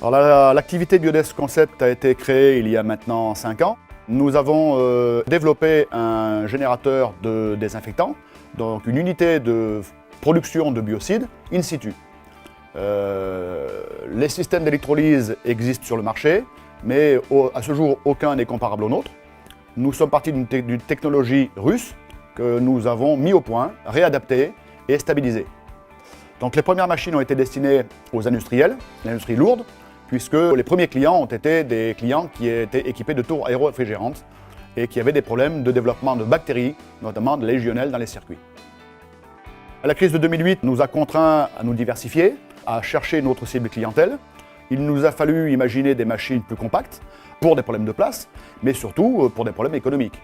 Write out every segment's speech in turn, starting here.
L'activité Biodesk Concept a été créée il y a maintenant 5 ans. Nous avons développé un générateur de désinfectants, donc une unité de production de biocides in situ. Les systèmes d'électrolyse existent sur le marché, mais à ce jour, aucun n'est comparable au nôtre. Nous sommes partis d'une technologie russe que nous avons mis au point, réadaptée et stabilisée. Donc les premières machines ont été destinées aux industriels, l'industrie lourde, puisque les premiers clients ont été des clients qui étaient équipés de tours aéro-réfrigérantes et qui avaient des problèmes de développement de bactéries, notamment de légionnelles dans les circuits. La crise de 2008 nous a contraints à nous diversifier, à chercher notre cible clientèle. Il nous a fallu imaginer des machines plus compactes pour des problèmes de place, mais surtout pour des problèmes économiques.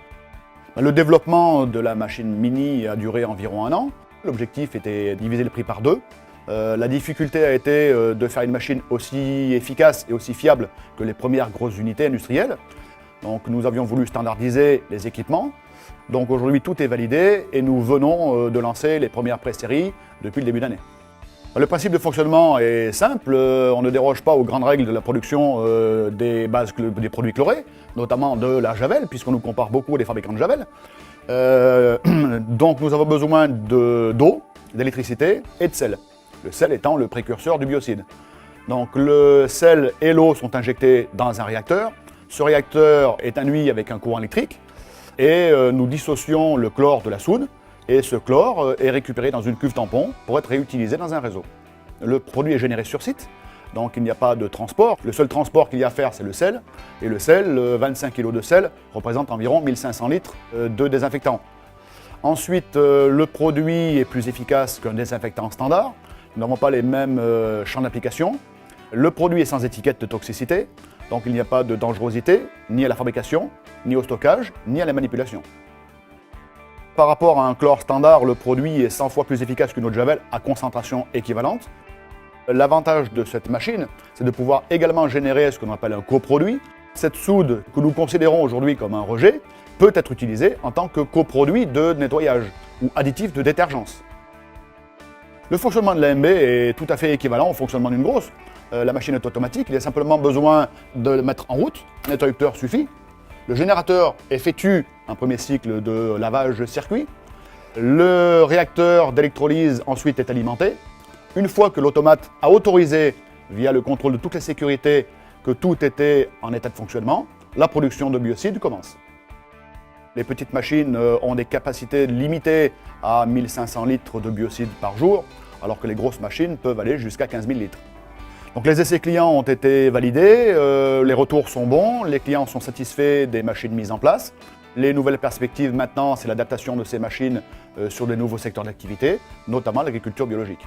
Le développement de la machine Mini a duré environ 1 an. L'objectif était de diviser le prix par 2. La difficulté a été de faire une machine aussi efficace et aussi fiable que les premières grosses unités industrielles. Donc nous avions voulu standardiser les équipements. Donc aujourd'hui tout est validé et nous venons de lancer les premières pré-séries depuis le début d'année. Le principe de fonctionnement est simple, on ne déroge pas aux grandes règles de la production des produits chlorés, notamment de la javel, puisqu'on nous compare beaucoup à des fabricants de javel. Donc nous avons besoin d'eau, d'électricité et de sel. Le sel étant le précurseur du biocide. Donc le sel et l'eau sont injectés dans un réacteur. Ce réacteur est induit avec un courant électrique et nous dissocions le chlore de la soude. Et ce chlore est récupéré dans une cuve tampon pour être réutilisé dans un réseau. Le produit est généré sur site, donc il n'y a pas de transport. Le seul transport qu'il y a à faire, c'est le sel. Et le sel, 25 kg de sel, représente environ 1500 litres de désinfectant. Ensuite, le produit est plus efficace qu'un désinfectant standard. Nous n'avons pas les mêmes champs d'application. Le produit est sans étiquette de toxicité, donc il n'y a pas de dangerosité, ni à la fabrication, ni au stockage, ni à la manipulation. Par rapport à un chlore standard, le produit est 100 fois plus efficace qu'une eau de javel à concentration équivalente. L'avantage de cette machine, c'est de pouvoir également générer ce qu'on appelle un coproduit. Cette soude que nous considérons aujourd'hui comme un rejet peut être utilisée en tant que coproduit de nettoyage ou additif de détergence. Le fonctionnement de l'AMB est tout à fait équivalent au fonctionnement d'une grosse. La machine est automatique, il y a simplement besoin de le mettre en route, l'interrupteur suffit. Le générateur effectue un premier cycle de lavage circuit. Le réacteur d'électrolyse ensuite est alimenté. Une fois que l'automate a autorisé, via le contrôle de toutes les sécurités, que tout était en état de fonctionnement, la production de biocides commence. Les petites machines ont des capacités limitées à 1500 litres de biocides par jour, alors que les grosses machines peuvent aller jusqu'à 15 000 litres. Donc les essais clients ont été validés, les retours sont bons, les clients sont satisfaits des machines mises en place. Les nouvelles perspectives maintenant, c'est l'adaptation de ces machines sur des nouveaux secteurs d'activité, notamment l'agriculture biologique.